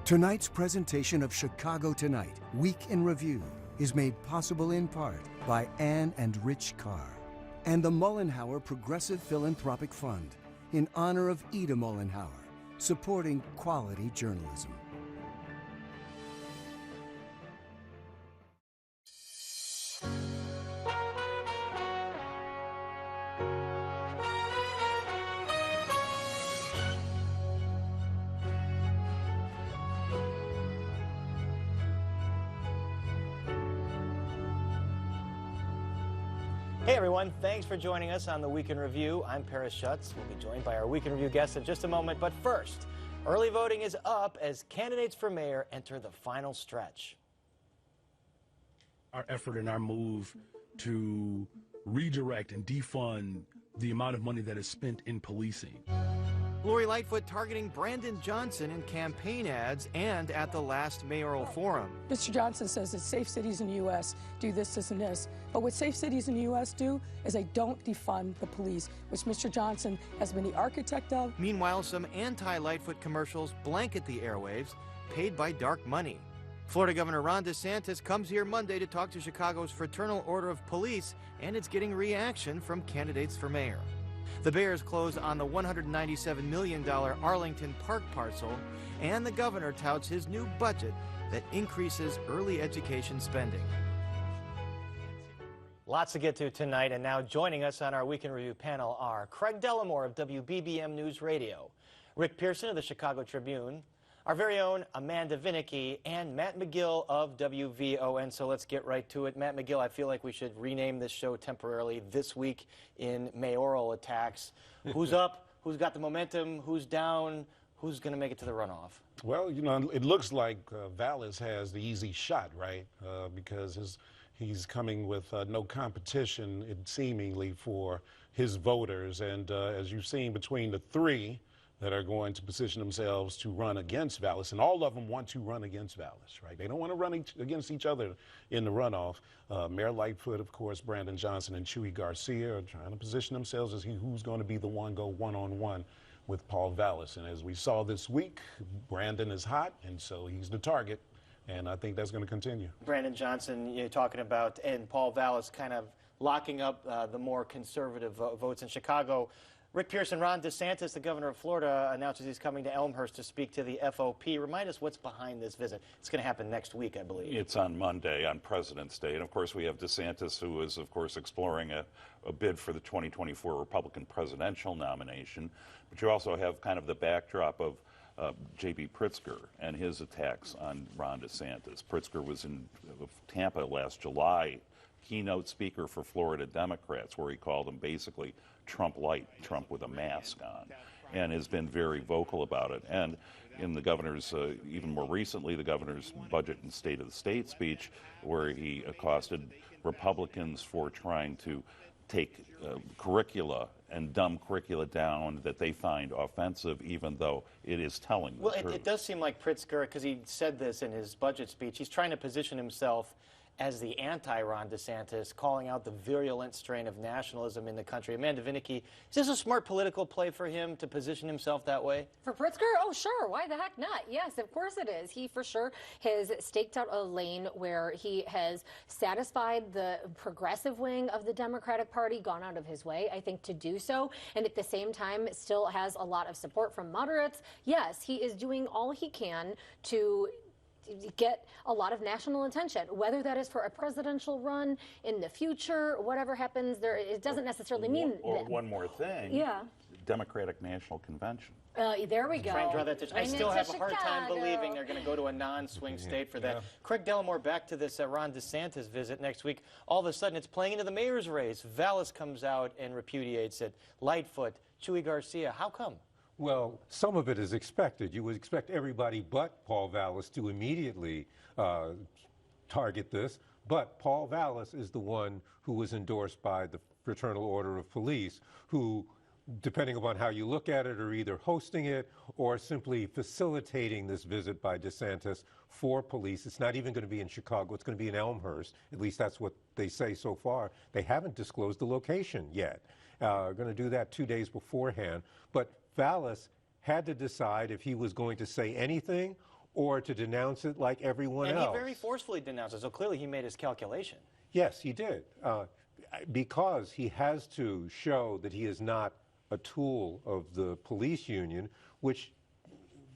Tonight's presentation of Chicago Tonight, Week in Review, is made possible in part by Ann and Rich Carr and the Mollenhauer Progressive Philanthropic Fund in honor of Ida Mollenhauer, supporting quality journalism. Hey everyone, thanks for joining us on the Week in Review. I'm Paris Schutz. We'll be joined by our Week in Review guests in just a moment. But first, early voting is up as candidates for mayor enter the final stretch. Our effort and our move to redirect and defund the amount of money that is spent in policing. Lori Lightfoot targeting Brandon Johnson in campaign ads and at the last mayoral forum. Mr. Johnson says that safe cities in the U.S. do this, and this. But what safe cities in the U.S. do is they don't defund the police, which Mr. Johnson has been the architect of. Meanwhile, some anti-Lightfoot commercials blanket the airwaves, paid by dark money. Florida Governor Ron DeSantis comes here Monday to talk to Chicago's Fraternal Order of Police, and it's getting reaction from candidates for mayor. The Bears close on the $197 million Arlington Park parcel, and the governor touts his new budget that increases early education spending. Lots to get to tonight, and now joining us on our Week in Review panel are Craig Dellimore of WBBM News Radio, Rick Pearson of the Chicago Tribune, our very own Amanda Vinicky, and Matt McGill of WVON. So let's get right to it. Matt McGill, I feel like we should rename this show temporarily This Week in Mayoral Attacks. Who's up? Who's got the momentum? Who's down? Who's going to make it to the runoff? Well, you know, it looks like Vallis has the easy shot, right? Because he's coming with no competition, seemingly, for his voters. And as you've seen between the three that are going to position themselves to run against Vallis, and all of them want to run against Vallis, right? They don't want to run against each other in the runoff. Mayor Lightfoot, of course, Brandon Johnson, and Chuy Garcia are trying to position themselves as who's going to be the one go one-on-one with Paul Vallis. And as we saw this week, Brandon is hot, and so he's the target, and I think that's going to continue. Brandon Johnson, you're talking about, and Paul Vallis kind of locking up the more conservative votes in Chicago. Rick Pearson, Ron DeSantis, the governor of Florida, announces he's coming to Elmhurst to speak to the FOP. Remind us what's behind this visit. It's going to happen next week, I believe. It's on Monday, on President's Day. And, of course, we have DeSantis, who is, of course, exploring a bid for the 2024 Republican presidential nomination. But you also have kind of the backdrop of J.B. Pritzker and his attacks on Ron DeSantis. Pritzker was in Tampa last July, keynote speaker for Florida Democrats, where he called them basically Trump light, Trump with a mask on, and has been very vocal about it. And in the governor's, even more recently, the governor's budget and State of the State speech, where he accosted Republicans for trying to take curricula and dumb curricula down that they find offensive, even though it is telling the truth. Well, it does seem like Pritzker, because he said this in his budget speech, he's trying to position himself as the anti-Ron DeSantis, calling out the virulent strain of nationalism in the country. Amanda Vinicky, is this a smart political play for him to position himself that way? For Pritzker? Oh, sure. Why the heck not? Yes, of course it is. He, for sure, has staked out a lane where he has satisfied the progressive wing of the Democratic Party, gone out of his way, I think, to do so, and at the same time still has a lot of support from moderates. Yes, he is doing all he can to get a lot of national attention, whether that is for a presidential run in the future, whatever happens there. It doesn't necessarily mean or one more thing. Yeah. Democratic National Convention. There we go. Try and draw that I still have a hard time believing they're going to go to a non-swing state for that. Craig Dellimore, back to this Ron DeSantis visit next week. All of a sudden, it's playing into the mayor's race. Vallis comes out and repudiates it. Lightfoot, Chuy Garcia. How come? Well, some of it is expected. You would expect everybody but Paul Vallis to immediately target this. But Paul Vallis is the one who was endorsed by the Fraternal Order of Police, who, depending upon how you look at it, are either hosting it or simply facilitating this visit by DeSantis for police. It's not even going to be in Chicago. It's going to be in Elmhurst. At least that's what they say so far. They haven't disclosed the location yet. Going to do that 2 days beforehand. But Vallis had to decide if he was going to say anything or to denounce it like everyone else. And he very forcefully denounced it, so clearly he made his calculation. Yes, he did. Because he has to show that he is not a tool of the police union, which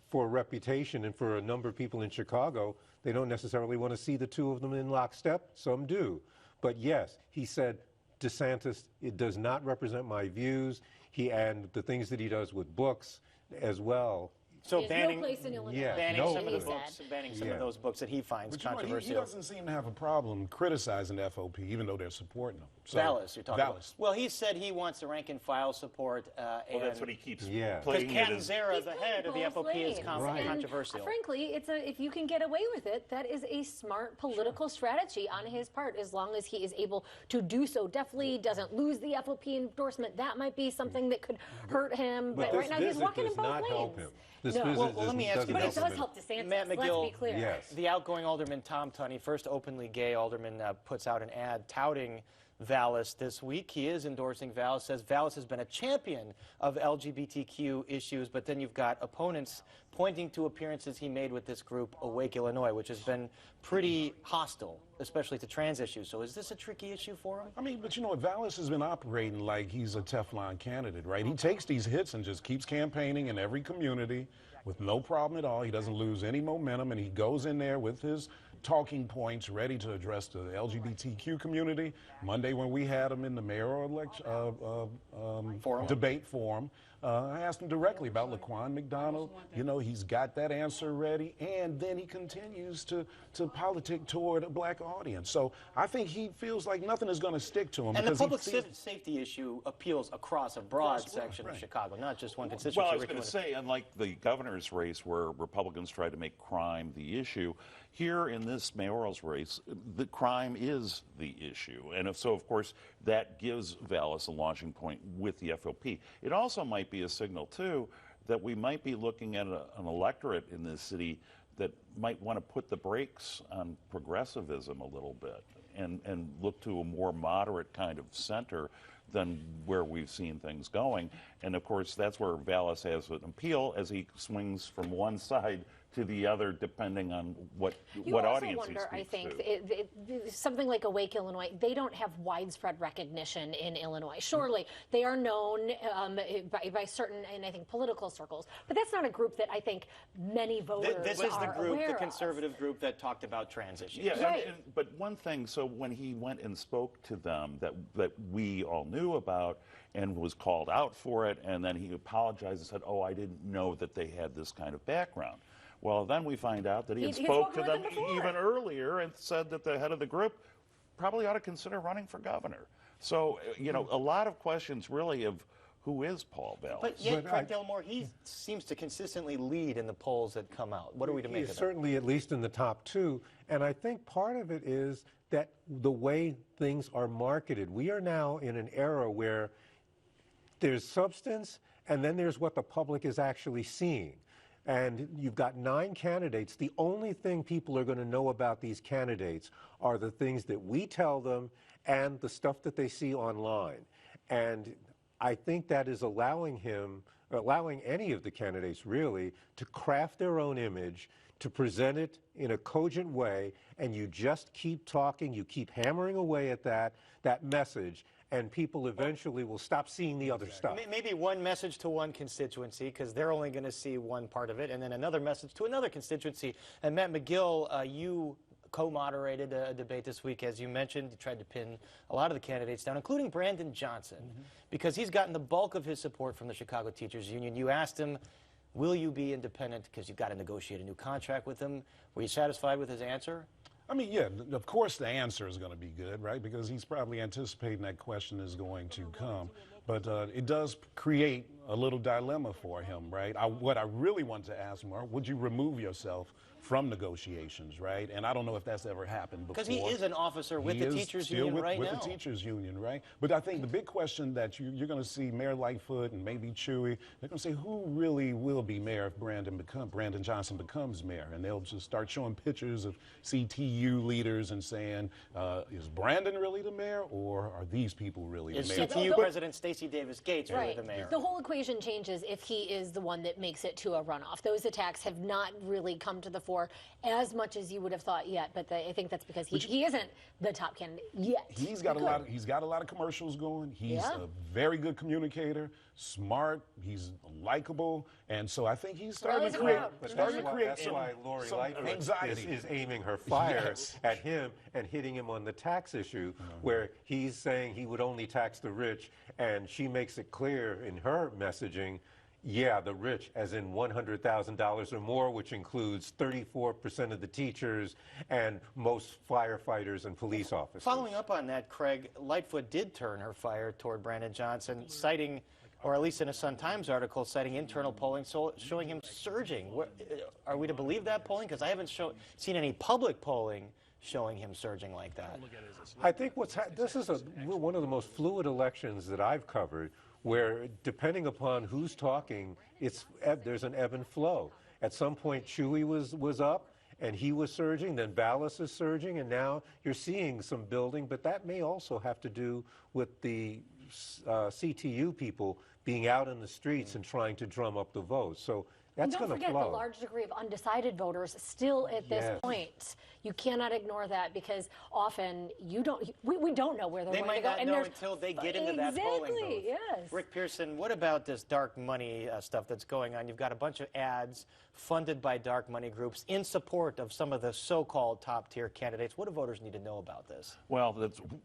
for reputation and for a number of people in Chicago, they don't necessarily want to see the two of them in lockstep. Some do. But yes, he said, DeSantis, it does not represent my views. And the things that he does with books as well. So banning, no place in Illinois. Yeah, banning no some of the place. books, banning some of those books that he finds But you know what, controversial. he doesn't seem to have a problem criticizing the FOP, even though they're supporting them. So, Vallis, you're talking Vallis. about. Well, he said he wants the rank and file support. Well, that's what he keeps Because playing it as. Catanzara, the head of the FOP, is controversial. Frankly, if you can get away with it, that is a smart political strategy on his part, as long as he is able to do so. Definitely doesn't lose the FOP endorsement. That might be something that could hurt him. But right now, he's walking in both lanes. This no. visit let me ask you But this. it does help DeSantis, Matt let's McGill, be clear. Yes. The outgoing alderman Tom Tunney, first openly gay alderman, puts out an ad touting Vallis this week. He is endorsing Vallis, says Vallis has been a champion of LGBTQ issues, but then you've got opponents pointing to appearances he made with this group, Awake Illinois, which has been pretty hostile, especially to trans issues. So is this a tricky issue for him? I mean, but you know what, Vallis has been operating like he's a Teflon candidate, right? He takes these hits and just keeps campaigning in every community with no problem at all. He doesn't lose any momentum, and he goes in there with his talking points ready to address the LGBTQ community. Monday when we had him in the mayoral debate forum, I asked him directly about Laquan McDonald. You know, he's got that answer ready, and then he continues to politic toward a black audience. So I think he feels like nothing is going to stick to him. And the public safety issue appeals across a broad section of Chicago, not just one constituency. Well, I was going to say, unlike the governor's race where Republicans tried to make crime the issue, here in this mayoral's race, the crime is the issue. And so, of course, that gives Vallis a launching point with the FOP. It also might be a signal, too, that we might be looking at an electorate in this city that might want to put the brakes on progressivism a little bit and look to a more moderate kind of center than where we've seen things going. And, of course, that's where Vallis has an appeal as he swings from one side to the other, depending on what audience he speaks to. I think something like Awake Illinois, they don't have widespread recognition in Illinois. Surely they are known by certain, and I think, political circles, but that's not a group that I think many voters are This is the group, the of. conservative group that talked about trans issues. Yeah, right. But one thing, so when he went and spoke to them that we all knew about and was called out for it, and then he apologized and said, oh, I didn't know that they had this kind of background. Well, then we find out that he had spoke to them even earlier and said that the head of the group probably ought to consider running for governor. So, you know, a lot of questions really of who is Paul Vallis. But yet, Craig Delmore, he seems to consistently lead in the polls that come out. What are we to make of that? Certainly at least in the top two. And I think part of it is that the way things are marketed. We are now in an era where there's substance and then there's what the public is actually seeing. And you've got 9 candidates. The only thing people are going to know about these candidates are the things that we tell them and the stuff that they see online. And I think that is allowing any of the candidates really to craft their own image, to present it in a cogent way, and you just keep talking, you keep hammering away at that message, and people eventually will stop seeing the other stuff. Maybe one message to one constituency, because they're only going to see one part of it, and then another message to another constituency. And Matt McGill, you co-moderated a debate this week, as you mentioned. You tried to pin a lot of the candidates down, including Brandon Johnson, because he's gotten the bulk of his support from the Chicago Teachers Union. You asked him, will you be independent, because you've got to negotiate a new contract with him. Were you satisfied with his answer? I mean, yeah, of course the answer is going to be good, right? Because he's probably anticipating that question is going to come. But it does create a little dilemma for him, right? What I really want to ask him, would you remove yourself from negotiations, right? And I don't know if that's ever happened before. Because he is an officer with the teachers union right now. With the teachers union, right? But I think the big question that you're going to see Mayor Lightfoot and maybe Chewy, they're going to say, who really will be mayor if Brandon Johnson becomes mayor? And they'll just start showing pictures of CTU leaders and saying, is Brandon really the mayor, or are these people really the mayor? Is CTU President Stacey Davis Gates really the mayor? The whole equation equation changes if he is the one that makes it to a runoff. Those attacks have not really come to the fore as much as you would have thought yet, but I think that's because he isn't the top candidate yet. He's got a lot of commercials going. He's a very good communicator, smart, he's likable, and so I think he's starting to create That's why Lori Lightfoot is aiming her fire at him and hitting him on the tax issue, where he's saying he would only tax the rich, and she makes it clear in her messaging, yeah, the rich, as in $100,000 or more, which includes 34% of the teachers and most firefighters and police officers. Following up on that, Craig, Lightfoot did turn her fire toward Brandon Johnson, citing, or at least in a Sun-Times article, citing internal polling showing him surging. Are we to believe that polling? Because I haven't seen any public polling showing him surging like that. I think this is one of the most fluid elections that I've covered, where depending upon who's talking, there's an ebb and flow. At some point, Chewy was up, and he was surging, then Vallis is surging, and now you're seeing some building, but that may also have to do with the CTU people being out in the streets and trying to drum up the votes. So that's going to flow. Don't forget the large degree of undecided voters still at this point. You cannot ignore that, because often we don't know where they're going to go. They might not know until they get into that polling booth. Yes. Rick Pearson, what about this dark money stuff that's going on? You've got a bunch of ads funded by dark money groups in support of some of the so-called top-tier candidates. What do voters need to know about this? Well,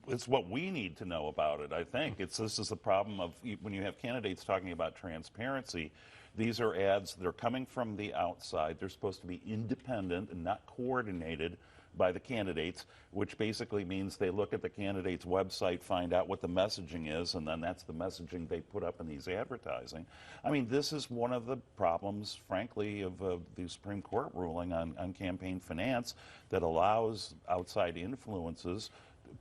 it's what we need to know about it, I think. This is the problem of when you have candidates talking about transparency. These are ads that are coming from the outside. They're supposed to be independent and not coordinated by the candidates, which basically means they look at the candidate's website, find out what the messaging is, and then that's the messaging they put up in these advertising. I mean, this is one of the problems, frankly, of the Supreme Court ruling on campaign finance that allows outside influences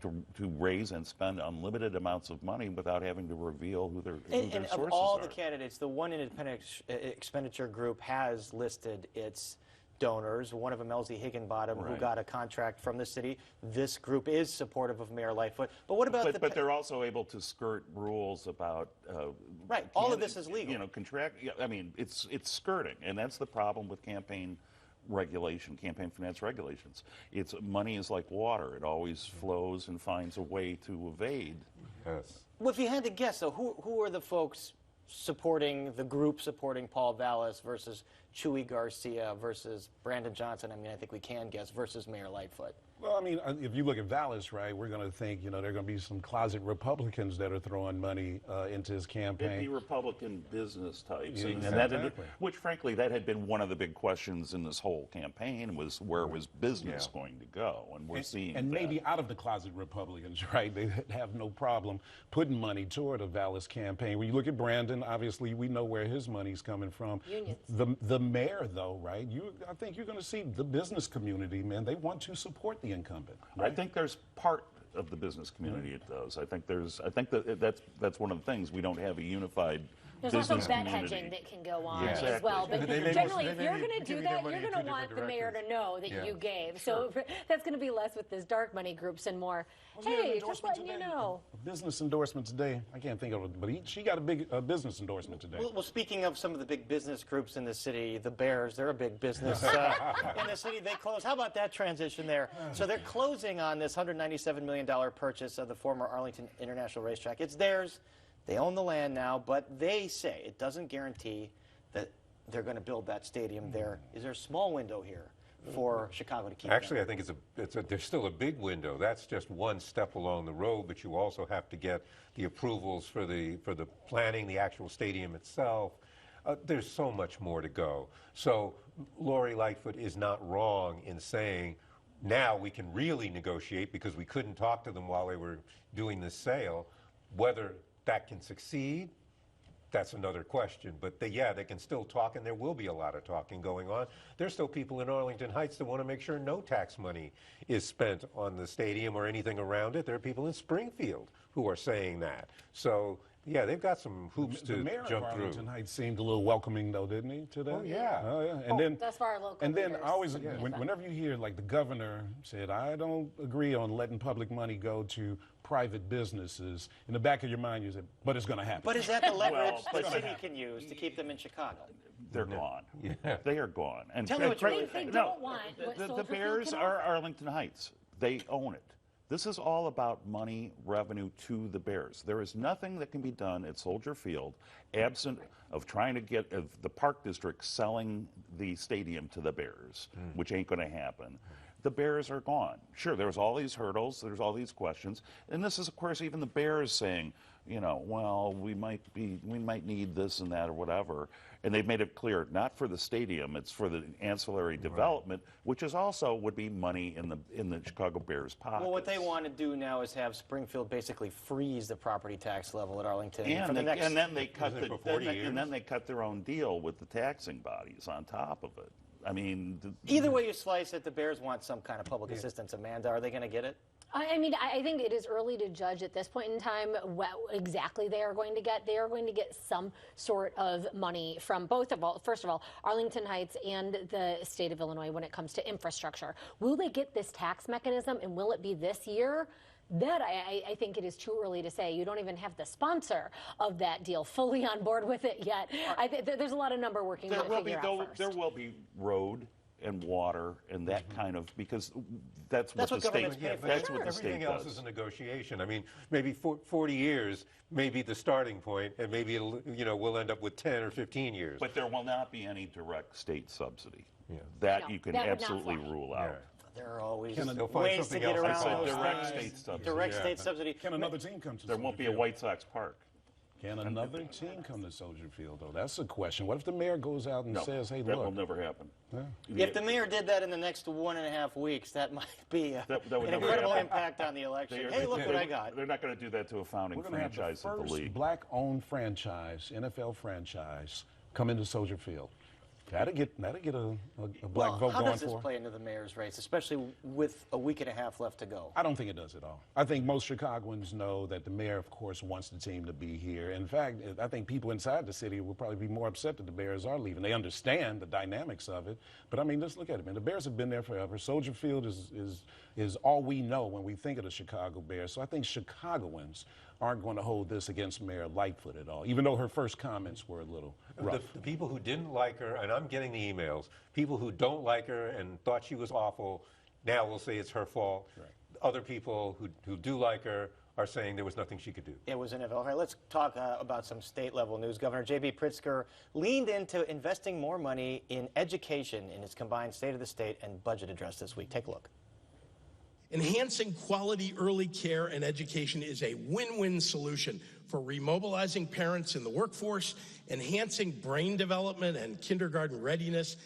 to raise and spend unlimited amounts of money without having to reveal who their sources are. And of all the candidates, the one independent expenditure group has listed its donors. One of them, Elsie Higginbottom, who got a contract from the city. This group is supportive of Mayor Lightfoot. But what about but they're also able to skirt rules about all of this is legal. You know, I mean, it's skirting, and that's the problem with campaign finance regulations. Money is like water. It always flows and finds a way to evade. Yes. Well, if you had to guess, though, who are the folks supporting Paul Vallis versus Chewy Garcia versus Brandon Johnson? I mean, I think we can guess, versus Mayor Lightfoot. Well, I mean, if you look at Vallis, right, we're going to think, there are going to be some closet Republicans that are throwing money into his campaign. It'd be Republican business types. Yeah, and which, frankly, that had been one of the big questions in this whole campaign, was where was business going to go? And we're seeing and maybe out of the closet Republicans, right, they have no problem putting money toward a Vallis campaign. When you look at Brandon, obviously, we know where his money's coming from. Unions. The mayor, though, right, I think you're going to see the business community, man, they want to support the incumbent. Right? I think there's part of the business community it does. I think that's one of the things. We don't have a unified There's business also bet community. hedging that can go on Exactly. as well. But generally, if you're going to do that, you're going to want the mayor to know that you gave. So that's going to be less with this dark money groups and more, hey, just letting you know. A business endorsement today. I can't think of it, but she got a big business endorsement today. Well, speaking of some of the big business groups in the city, the Bears, they're a big business in the city. They close. How about that transition there? So they're closing on this $197 million purchase of the former Arlington International Racetrack. It's theirs. They own the land now, but they say it doesn't guarantee that they're going to build that stadium there. Is there a small window here for Chicago to keep? Actually, I think there's still a big window. That's just one step along the road, but you also have to get the approvals for the planning, the actual stadium itself. There's so much more to go. So Lori Lightfoot is not wrong in saying now we can really negotiate, because we couldn't talk to them while they were doing this sale. Whether that can succeed, that's another question. But they can still talk, and there will be a lot of talking going on. There's still people in Arlington Heights that want to make sure no tax money is spent on the stadium or anything around it. There are people in Springfield who are saying that. So Yeah, they've got some hoops The to mayor of jump Arlington through. Heights seemed a little welcoming, though, didn't he, to that? Oh, yeah. Oh, yeah. That's for our local And then leaders. I always, whenever you hear, like, the governor said, I don't agree on letting public money go to private businesses, in the back of your mind, you said, but it's going to happen. But is that the leverage Well, the city can use to keep them in Chicago? They're gone. Yeah. They are gone. And Tell me what you really They think. don't want what the Soldier Field Bears can are offer. Arlington Heights. They own it. This is all about money, revenue to the Bears. There is nothing that can be done at Soldier Field absent of trying to get the Park District selling the stadium to the Bears, which ain't going to happen. The Bears are gone. Sure, there's all these hurdles, there's all these questions, and this is, of course, even the Bears saying, you know, well, we might need this and that or whatever. And they've made it clear, not for the stadium, it's for the ancillary development, which is also would be money in the Chicago Bears' pockets. Well, what they want to do now is have Springfield basically freeze the property tax level at Arlington. And, for the next, and then they cut Isn't it for 40 years? and then they cut their own deal with the taxing bodies on top of it. I mean, either way you slice it, the Bears want some kind of public assistance. Amanda, are they going to get it? I mean, I think it is early to judge at this point in time what exactly they are going to get. They are going to get some sort of money from first of all, Arlington Heights and the state of Illinois when it comes to infrastructure. Will they get this tax mechanism, and will it be this year? That I think it is too early to say. You don't even have the sponsor of that deal fully on board with it yet. There's a lot of number working to figure out first. There will be road and water and that kind of, because that's what the state, governments pay for. that's what the state Everything else does. is a negotiation. I mean, maybe 40 years may be the starting point, and maybe it'll, we'll end up with 10 or 15 years. But there will not be any direct state subsidy. Yeah. That No, you can that would not absolutely fly. rule Yeah. out. There are always They'll find ways to something get else. around I said those direct things. state subsidy. Direct Yeah. state subsidy. Can another team come to There won't be a Soldier Field? White Sox Park. Can another team come to Soldier Field, though? That's the question. What if the mayor goes out and No, says, hey, that will look, never happen. If the mayor did that in the next 1.5 weeks, that might be That would an never incredible happen. impact on the election. They are- Hey, look what I got. They're not going to do that to a founding we're going to have the franchise of the first league. black-owned franchise, NFL franchise, come into Soldier Field. That'll get a black vote How going does this for. play into the mayor's race, especially with a week and a half left to go? I don't think it does at all. I think most Chicagoans know that the mayor, of course, wants the team to be here. In fact, I think people inside the city will probably be more upset that the Bears are leaving. They understand the dynamics of it. But, I mean, just look at it, man. The Bears have been there forever. Soldier Field is all we know when we think of the Chicago Bears. So I think Chicagoans aren't going to hold this against Mayor Lightfoot at all, even though her first comments were a little rough. The people who didn't like her, and I'm getting the emails, people who don't like her and thought she was awful, now will say it's her fault. Right. Other people who do like her are saying there was nothing she could do. It was inevitable. All right, let's talk about some state-level news. Governor J.B. Pritzker leaned into investing more money in education in his combined State of the State and budget address this week. Take a look. Enhancing quality early care and education is a win-win solution for remobilizing parents in the workforce, enhancing brain development and kindergarten readiness.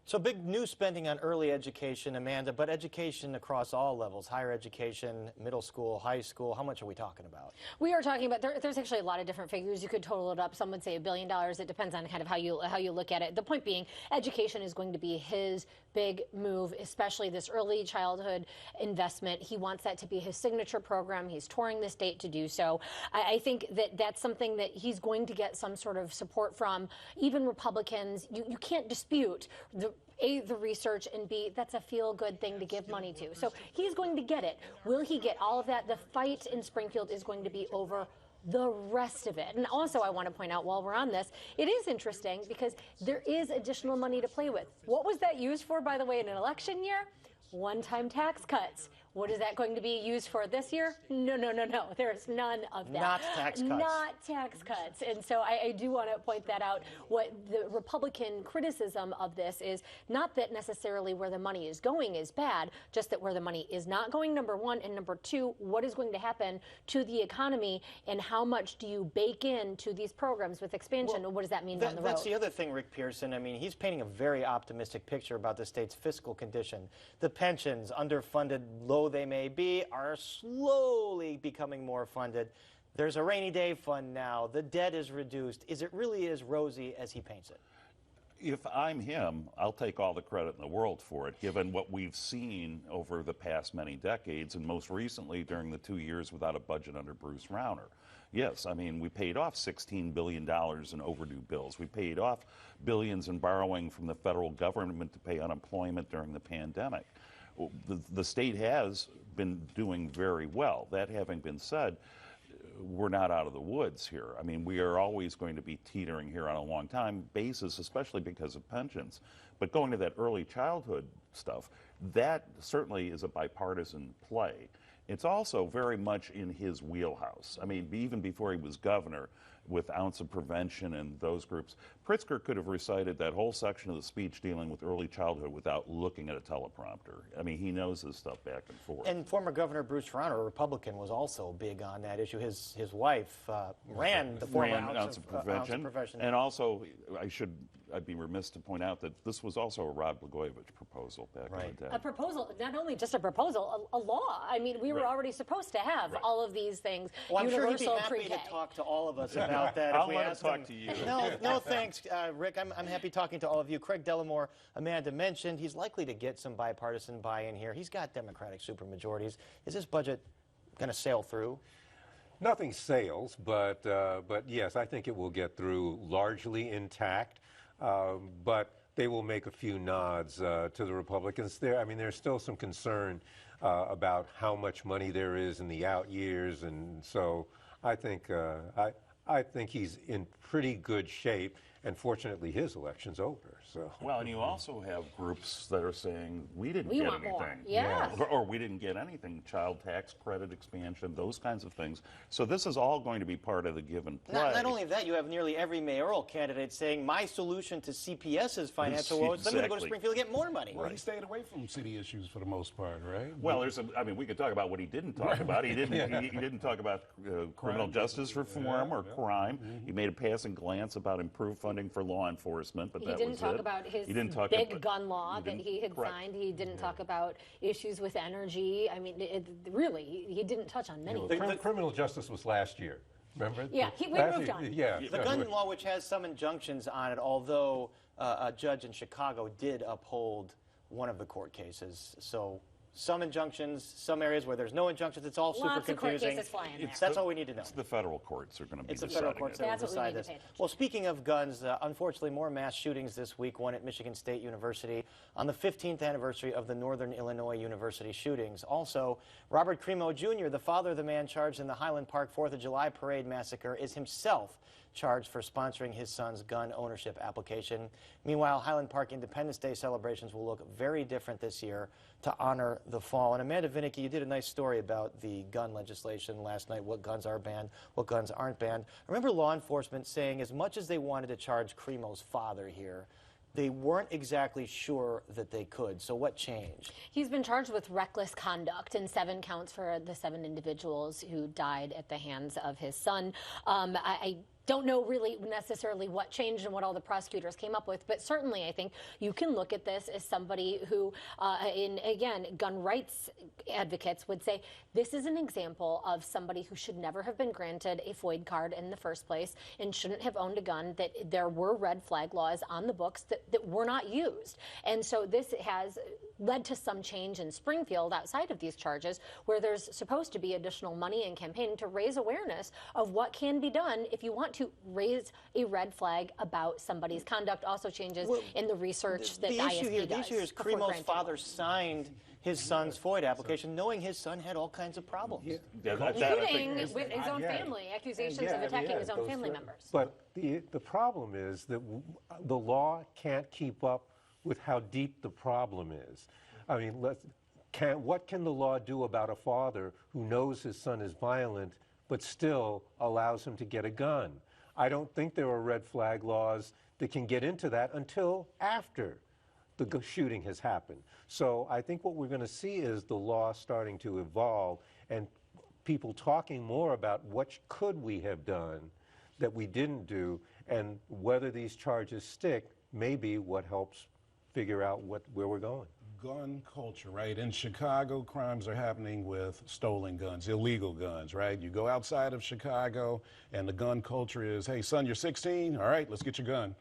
So big new spending on early education, Amanda, but education across all levels, higher education, middle school, high school. How much are we talking about? We are talking about, there's actually a lot of different figures. You could total it up. Some would say $1 billion. It depends on kind of how you look at it. The point being, education is going to be his big move, especially this early childhood investment. He wants that to be his signature program. He's touring the state to do so. I think that that's something that he's going to get some sort of support from. Even Republicans, you can't dispute the research, and B, that's a feel-good thing to give money to. So he's going to get it. Will he get all of that? The fight in Springfield is going to be over the rest of it. And also, I want to point out while we're on this, it is interesting because there is additional money to play with. What was that used for, by the way, in an election year? One-time tax cuts. What is that going to be used for this year? No. There's none of that. Not tax cuts. Not tax cuts. And so I do want to point that out. What the Republican criticism of this is not that necessarily where the money is going is bad, just that where the money is not going, number one, and number two, what is going to happen to the economy and how much do you bake into these programs with expansion, and what does that mean down the road? That's the other thing, Rick Pearson. I mean, he's painting a very optimistic picture about the state's fiscal condition. The pensions, underfunded, low they may be, are slowly becoming more funded. There's a rainy day fund now. The debt is reduced. Is it really as rosy as he paints it? if I'm him, I'll take all the credit in the world for it, given what we've seen over the past many decades, and most recently during the 2 years without a budget under Bruce Rauner. Yes, I mean, we paid off $16 billion in overdue bills. We paid off billions in borrowing from the federal government to pay unemployment during the pandemic. The state has been doing very well. That having been said, we're not out of the woods here. I mean, we are always going to be teetering here on a long-time basis, especially because of pensions. But going to that early childhood stuff, that certainly is a bipartisan play. It's also very much in his wheelhouse. I mean, even before he was governor, with Ounce of Prevention and those groups, Pritzker could have recited that whole section of the speech dealing with early childhood without looking at a teleprompter. I mean, he knows this stuff back and forth. And former Governor Bruce Rauner, a Republican, was also big on that issue. His wife ran the former Ounce of Prevention. And also, I'd be remiss to point out that this was also a Rod Blagojevich proposal back in the day. A proposal, not only just a proposal, a law. I mean, we were already supposed to have all of these things. Well, I'm sure he'd be Universal happy pre-K. to talk to all of us about that. I'll if we let him asked talk to you. No, thanks, Rick. I'm happy talking to all of you. Craig Dellimore, Amanda mentioned, he's likely to get some bipartisan buy-in here. He's got Democratic supermajorities. Is this budget going to sail through? Nothing sails, but yes, I think it will get through largely intact. But they will make a few nods to the Republicans. I mean, there's still some concern about how much money there is in the out years, and so I think he's in pretty good shape. And fortunately, his election's over. So. Well, and you also have groups that are saying we didn't We get want anything, more. Yeah. or we didn't get anything. Child tax credit expansion, those kinds of things. So this is all going to be part of the give and play. Not only that, you have nearly every mayoral candidate saying my solution to CPS's financial woes is I'm going to go to Springfield and get more money. Well, he stayed away from city issues for the most part, right? Well, I mean, we could talk about what he didn't talk about. He didn't. He didn't talk about criminal justice reform or crime. He made a passing glance about improved funding for law enforcement, but He that didn't was talk it. about his He didn't talk big about, gun law that he had signed. He didn't talk about issues with energy. I mean, really, he didn't touch on many. The criminal justice was last year. Remember? Yeah, we moved on. Yeah. The gun law, which has some injunctions on it, although a judge in Chicago did uphold one of the court cases. So some injunctions, some areas where there's no injunctions, it's all super Lots of court confusing. cases flying there. That's all we need to know. It's the federal courts are going to be It's the deciding federal courts it. that will That's what we decide need to this. pay attention Well, speaking of guns, unfortunately, more mass shootings this week, one at Michigan State University on the 15th anniversary of the Northern Illinois University shootings. Also, Robert Crimo Jr., the father of the man charged in the Highland Park 4th of July parade massacre, is himself charged for sponsoring his son's gun ownership application. Meanwhile, Highland Park Independence Day celebrations will look very different this year to honor the fall. And Amanda Vinicky, you did a nice story about the gun legislation last night, what guns are banned, what guns aren't banned. I remember law enforcement saying as much as they wanted to charge Crimo's father here, they weren't exactly sure that they could. So what changed? He's been charged with reckless conduct and 7 counts for the 7 individuals who died at the hands of his son. I don't know really necessarily what changed and what all the prosecutors came up with, but certainly I think you can look at this as somebody who, again, gun rights advocates would say this is an example of somebody who should never have been granted a FOID card in the first place and shouldn't have owned a gun, that there were red flag laws on the books that were not used. And so this has led to some change in Springfield outside of these charges, where there's supposed to be additional money and campaigning to raise awareness of what can be done if you want to raise a red flag about somebody's conduct. Also changes in the research that ISP does. The issue is Crimo's father signed his son's FOID application, knowing his son had all kinds of problems. Including with his own family, accusations of attacking his own family members. But the problem is that the law can't keep up with how deep the problem is. I mean, what can the law do about a father who knows his son is violent but still allows him to get a gun? I don't think there are red flag laws that can get into that until after the shooting has happened. So I think what we're going to see is the law starting to evolve and people talking more about what could we have done that we didn't do, and whether these charges stick may be what helps figure out where we're going. Gun culture, right? In Chicago, crimes are happening with stolen guns, illegal guns, right? You go outside of Chicago and the gun culture is, hey, son, you're 16? All right, let's get your gun.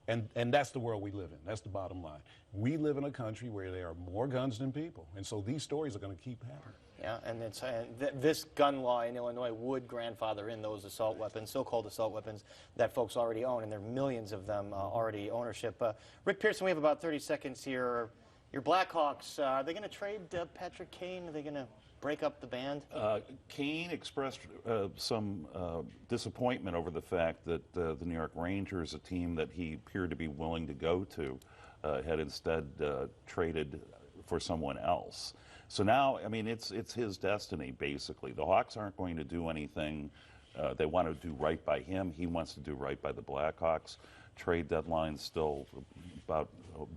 And that's the world we live in. That's the bottom line. We live in a country where there are more guns than people. And so these stories are going to keep happening. Yeah, and it's, this gun law in Illinois would grandfather in those assault weapons, so-called assault weapons, that folks already own, and there are millions of them already ownership. Rick Pearson, we have about 30 seconds here. Your Blackhawks, are they going to trade Patrick Kane? Are they going to break up the band? Kane expressed some disappointment over the fact that the New York Rangers, a team that he appeared to be willing to go to, had instead traded for someone else. So now, I mean, it's his destiny, basically. The Hawks aren't going to do anything. They want to do right by him. He wants to do right by the Blackhawks. Trade deadline's still about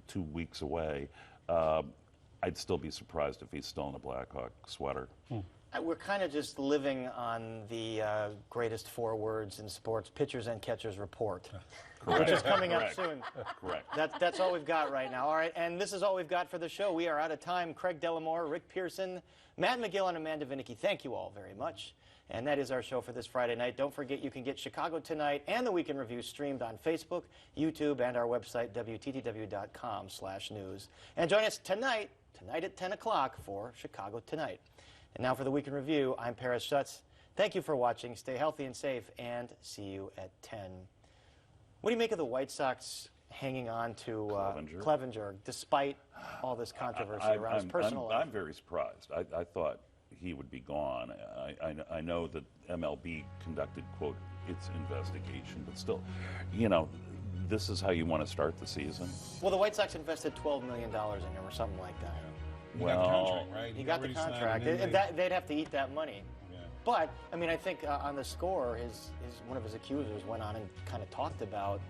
2 weeks away. I'd still be surprised if he's still in a Blackhawk sweater. We're kind of just living on the greatest 4 words in sports, pitchers and catchers report, which is coming up soon. Correct. That's all we've got right now. All right, and this is all we've got for the show. We are out of time. Craig Delamore, Rick Pearson, Matt McGill, and Amanda Vinicki, thank you all very much. And that is our show for this Friday night. Don't forget you can get Chicago Tonight and the Weekend Review streamed on Facebook, YouTube, and our website, WTTW.com/news. And join us tonight at 10 o'clock for Chicago Tonight. And now for the Weekend Review, I'm Paris Schutz. Thank you for watching. Stay healthy and safe, and see you at 10. What do you make of the White Sox hanging on to Clevenger, despite all this controversy around his personal life? I'm very surprised. I thought he would be gone. I know that MLB conducted, quote, its investigation, but still, you know, this is how you want to start the season. Well, the White Sox invested $12 million in him or something like that. He got the contract, right? He got the contract. They'd have to eat that money. Yeah. But, I mean, I think on the score, one of his accusers went on and kind of talked about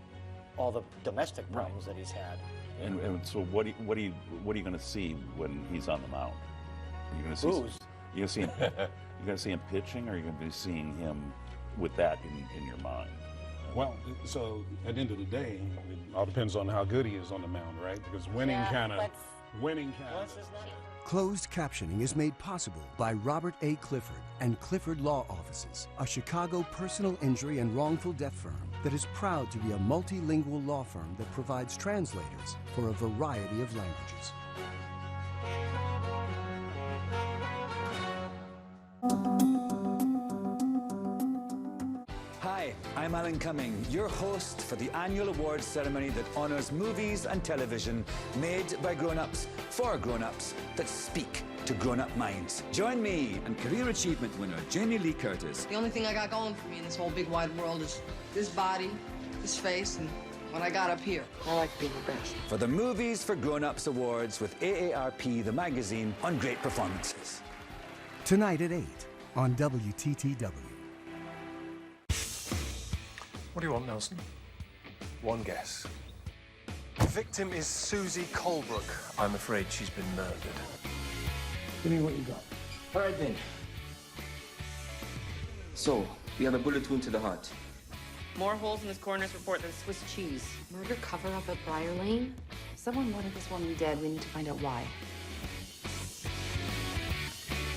all the domestic problems that he's had. And so what are you going to see when he's on the mound? Are you going to see you're going to see him pitching, or are you going to be seeing him with that in your mind? Well, so at the end of the day, it all depends on how good he is on the mound, right? Because winning kind of. Closed captioning is made possible by Robert A. Clifford and Clifford Law Offices, a Chicago personal injury and wrongful death firm that is proud to be a multilingual law firm that provides translators for a variety of languages. Hi, I'm Alan Cumming, your host for the annual awards ceremony that honors movies and television made by grown-ups for grown-ups that speak to grown-up minds. Join me and career achievement winner Jamie Lee Curtis. The only thing I got going for me in this whole big wide world is this body, this face, and what I got up here. I like being the best. For the Movies for Grown-Ups Awards with AARP, the magazine, on great performances. Tonight at 8 on WTTW. What do you want, Nelson? One guess. The victim is Susie Colebrook. I'm afraid she's been murdered. Give me what you got. All right, then. So, we have a bullet wound to the heart. More holes in this coroner's report than Swiss cheese. Murder cover-up at Briar Lane? Someone wanted this woman dead. We need to find out why.